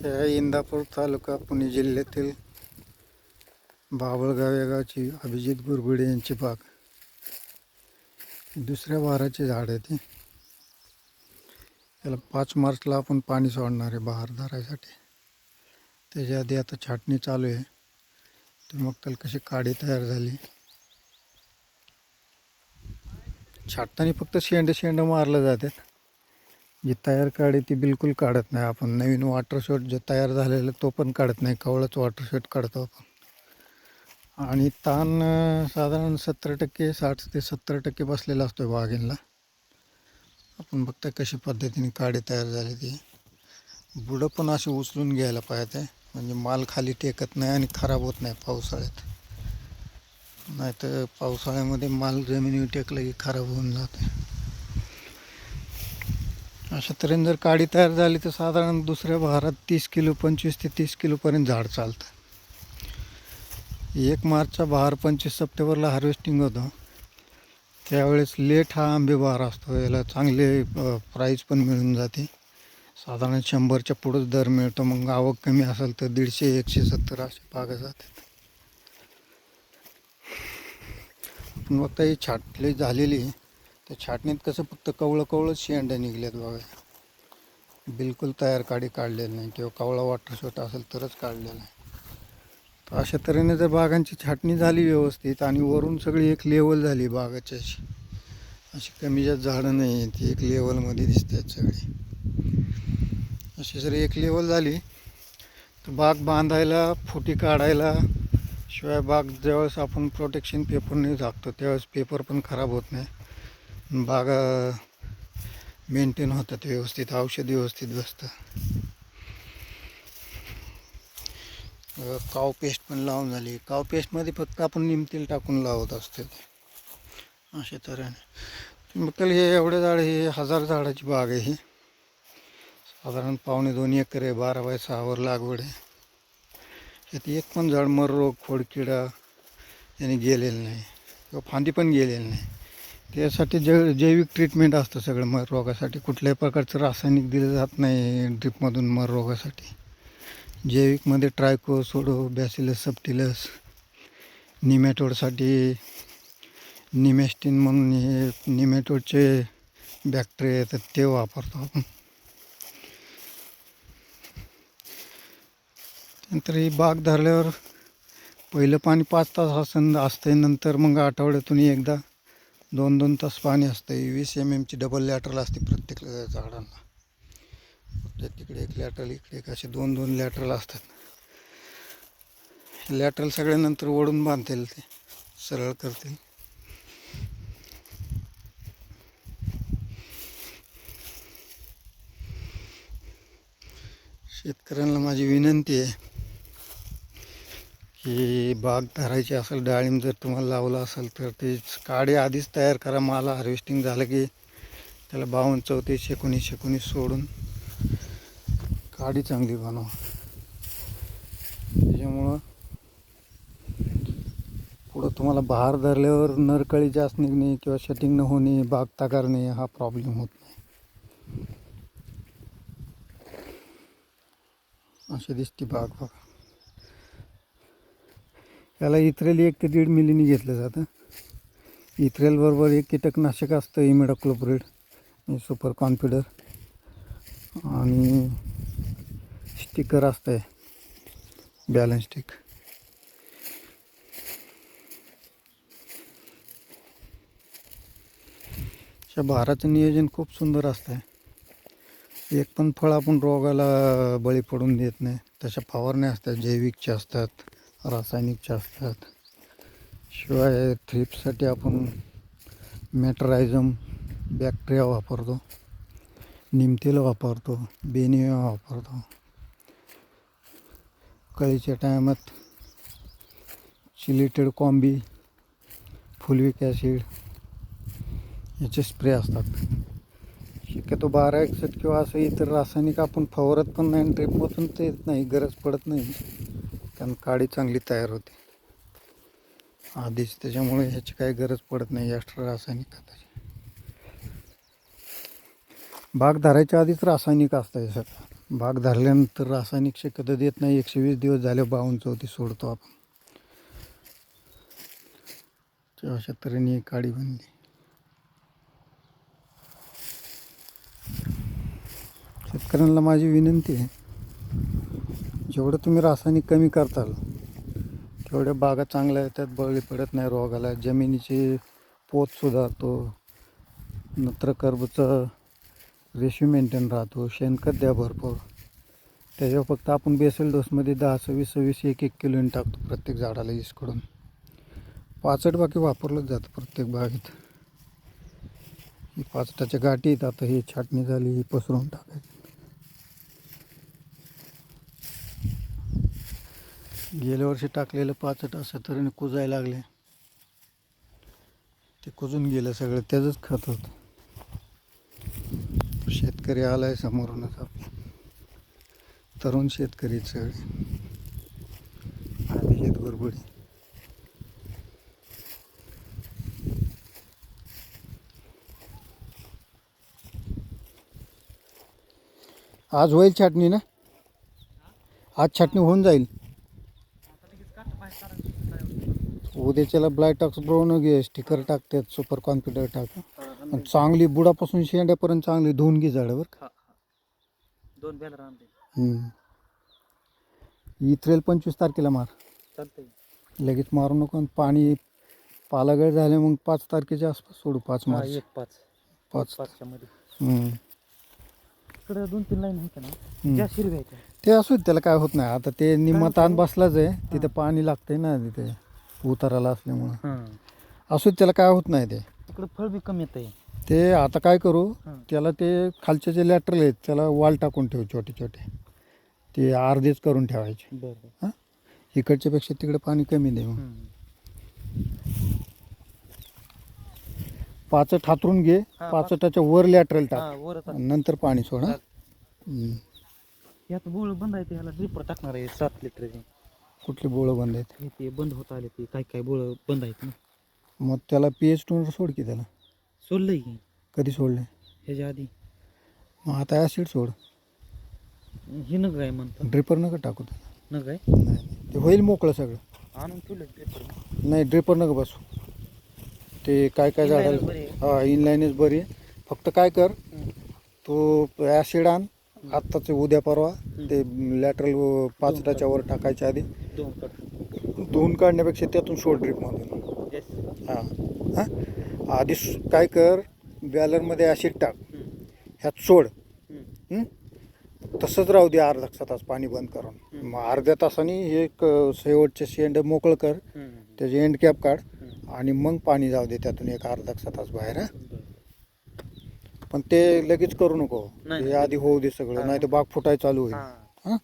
ह्या इंदापूर तालुका पुणे जिल्ह्यातील बाभळगाव या गावची अभिजित गुरगुडे यांची बाग. दुसऱ्या बहाराचे झाड आहे ते. याला 5 मार्चला आपण पाणी सोडणार आहे बहार धरायसाठी. त्याच्या आधी आता छाटणी चालू आहे. तर मग त्याला कशी काडी तयार झाली. छाटताना फक्त शेंड मारलं जातात. जी तयार काडी ती बिलकुल काढत नाही आपण. नवीन वॉटर शॉट जो तयार झालेला तो पण काढत नाही, कवळच वॉटर शॉट काढतो आपण. आणि ताण साधारण 70% 60 ते 70% बसलेला असतो बागेला. आपण बघता कशी पद्धतीने काडी तयार झाली ती. बुडं पण अशी उचलून घ्यायला पाहिजे, म्हणजे माल खाली टेकत नाही आणि खराब होत नाही पावसाळ्यात. नाहीतर पावसाळ्यामध्ये माल जमिनीवर टेकलं की खराब होऊन जाते. अशा तऱ्हेने जर काडी तयार झाली तर साधारण दुसऱ्या बहारात 30 किलो 25 ते 30 किलोपर्यंत झाड चालतं. 1 मार्चचा बहार 25 सप्टेंबरला हार्वेस्टिंग होतं. त्यावेळेस लेट हा आंबे बहार असतो. याला चांगले प्राईज पण मिळून जाते. साधारण 100च्या पुढंच दर मिळतो. मग आवक कमी असेल तर 150 170 असे बागा जातात. पण बघता ही छाटली झालेली, त्या छाटणीत कसं फक्त कवळंच शेंड निघलेत बघा. बिलकुल तयार काडी काढलेली नाही, किंवा कवळा वॉटर शॉट असेल तरच काढलेला आहे. तर अशा तऱ्हेने जर बागांची छाटणी झाली व्यवस्थित आणि वरून सगळी एक लेवल झाली बागाची, अशी कमी जास्त झाडं नाही, ती एक लेवलमध्ये दिसतात सगळी. अशी जर एक लेवल झाली तर बाग बांधायला, फुटी काढायला, शिवाय बाग ज्यावेळेस आपण प्रोटेक्शन पेपरने झाकतो त्यावेळेस पेपर पण खराब होत नाही. बागा मेंटेन होतात व्यवस्थित, औषध व्यवस्थित बसतं. काव पेस्ट पण लावून झाली. काव पेस्टमध्ये फक्त आपण निमतेल टाकून लावत असतो. अशा तऱ्हेने मग हे एवढे झाड, हे 1000 झाडाची बाग आहे. ही साधारण 2.25 एकर आहे. 12x6 लागवड आहे. यात एक पण झाड मर रोग खोडकिडा याने गेलेलं नाही, किंवा फांदी पण गेलेली नाही. त्यासाठी जैविक ट्रीटमेंट असतं सगळं मर रोगासाठी. कुठल्याही प्रकारचं रासायनिक दिलं जात नाही ड्रिपमधून मर रोगासाठी. जैविकमध्ये ट्रायकोसोडो, बॅसिलस सबटिलस, निमॅटोडसाठी निमॅस्टिन म्हणून हे निमॅटोडचे बॅक्टेरिया येतात, ते वापरतो आपण. नंतर ही बाग धरल्यावर पहिलं पाणी 5 तास असते. नंतर मग आठवड्यातून एकदा 2-2 तास पाणी असतं. 20 mm ची डबल लॅटरल असते प्रत्येक झाडांना. तिकडे एक लॅटरल, इकडे एक, असे 2-2 लॅटरल असतात. लॅटरल सगळ्यानंतर ओढून बांधतील, ते सरळ करतील. शेतकऱ्यांना माझी विनंती आहे की बाग धरायची असेल, डाळिंब जर तुम्हाला लावलं असेल तर ते काडी आधीच तयार करा. माल हार्वेस्टिंग झालं की त्याला 52 34 19 19 सोडून काडी चांगली बनवा. त्याच्यामुळं पुढं तुम्हाला बहार धरल्यावर नरकळी जास्त निघणे किंवा शटिंग न होणे, बाग तगारणे हा प्रॉब्लेम होत नाही. अशी दिसती बाग बघा. याला इथ्रेल 1 ते 1.5 मिलीने घेतलं जातं. इथ्रेल बरोबर एक कीटकनाशक असतं, इमिडाक्लोप्रिड, सुपर कॉन्फिडर, आणि स्टिकर असतं बॅलन्स स्टिक. अशा बहाराचं नियोजन खूप सुंदर असतं. एक पण फळ आपण रोगाला बळी पडून देत नाही. तशा फवारण्या असतात, जैविकच्या असतात, रासायनिकच्या असतात. शिवाय थ्रिप्ससाठी आपण मेटरायझम बॅक्टेरिया वापरतो, निमतेल वापरतो, बेनिया वापरतो. कळीच्या टायमात चिलिटेड कॉम्बी, फुलविक ॲसिड याचे स्प्रे असतात. शक्यतो 1261 किंवा असं इतर रासायनिक आपण फवारत पण नाही. ड्रिपमधून ते येत नाही, गरज पडत नाही, कारण काडी चांगली तयार होते आधीच. त्याच्यामुळे ह्याची काही गरज पडत नाही एक्स्ट्रा रासायनिक खताची. बाग धरायच्या आधीच रासायनिक असतं हे सगळं. बाग धरल्यानंतर रासायनिक शेकत देत नाही. 120 दिवस झाले 52-34 सोडतो आपण. तर अशा तऱ्हेने ही काडी बनली. शेतकऱ्यांना माझी विनंती आहे, जेवढं तुम्ही रासायनिक कमी करताल तेवढ्या बागा चांगल्या येतात, बळी पडत नाही रोगाला, जमिनीची पोत सुधारतो, नत्रकर्बचं रेशिओ मेंटेन राहतो, शेणखत द्या भरपूर. त्याच्यावर फक्त आपण बेसल डोसमध्ये 10-20 1-1 किलोने टाकतो प्रत्येक झाडाला इसकडून. पाचट बाकी वापरलंच जातं प्रत्येक बागेत. ही पाचटाच्या गाठी आहेत. आता ही छाटणी झाली, ही पसरून टाकायची. गेल्या वर्षी टाकलेलं पाचट असं तऱ्हेने कुजायला लागले, ते कुजून गेलं सगळं, त्याचंच खत होतं. शेतकरी आलाय समोरूनच, आपला तरुण शेतकरी सगळे अभिजित गुरबुडी. आज होईल छाटणी ना? आज छाटणी होऊन जाईल. उद्याच्याला ब्लायटॉक्स ब्राऊन घे, स्टिकर टाकतात, सुपर कॉन्फिडर टाक. चांगली बुडापासून शेंड्यापर्यंत चांगली धुवून घे झाडावर. 2 बॅलर आणले. इथरेल 25 तारखेला मार. चालतंय. लगेच मारू नको. पाणी पालागड झाले मग 5 तारखेच्या आसपास सोडू. 5 मार्च. 5 5च्या मध्ये. इकडे 2-3 लाईन आहेत ना, त्या शिरवायच्या. ते असू दे, त्याला काय होत नाही. आता ते निम्मा ताण बसलाच आहे, तिथे पाणी लागतंय ना, तिथे उताराला असल्यामुळं. असू दे, त्याला काय होत नाही. ते इकडे फळ बी कमी येत आहे. ते आता काय करू, त्याला ते खालचे जे लॅटरल आहेत त्याला वाल टाकून ठेवू, छोटे छोटे, ते अर्धेच करून ठेवायचे. हां, इकडच्या पेक्षा तिकडे पाणी कमी दे. मग पाचट हातरून घे, पाचटाच्या वर लॅटरल टाक, नंतर पाणी सोड. यात बोळ बंद आहे, ह्याला ड्रिपर टाकणार आहे 7 लिटरची. कुठली बोळं बंद आहेत? ते बंद होत आले, ते काय बोळ बंद आहेत ना. मग त्याला पीएच टोनर सोड की. त्याला सोडलंय की. कधी सोडले? ह्याच्या आधी. मग आता ॲसिड सोड. हे नग काय म्हणतो, ड्रिपर नका टाकू त्याला. न काय नाही, ते होईल मोकळं सगळं. आणून ठेवलं ड्रिपर. नाही, ड्रिपर नका बसू. ते काय झाडाला, हा इनलाईनच बरी आहे. फक्त काय कर, तो ॲसिड आण आत्ताच, उद्या परवा ते लॅटरल पाचटाच्या वर टाकायच्या आधी धुवून काढण्यापेक्षा त्यातून सोड ड्रिपमधून. हां हां, आधी काय कर, बॅलरमध्ये ॲसिड टाक, ह्यात सोड. तसंच राहू दे अर्धा तास पाणी बंद करून. मग अर्ध्या तासाने हे शेवटचे शेंड मोकळं कर, त्याचे एंड कॅप काढ आणि मग पाणी जाऊ दे त्यातून एक अर्धा तास बाहेर. पण ते लगेच करू नको, हे आधी होऊ दे सगळं, नाही तर बाग फुटायला चालू होईल. हां.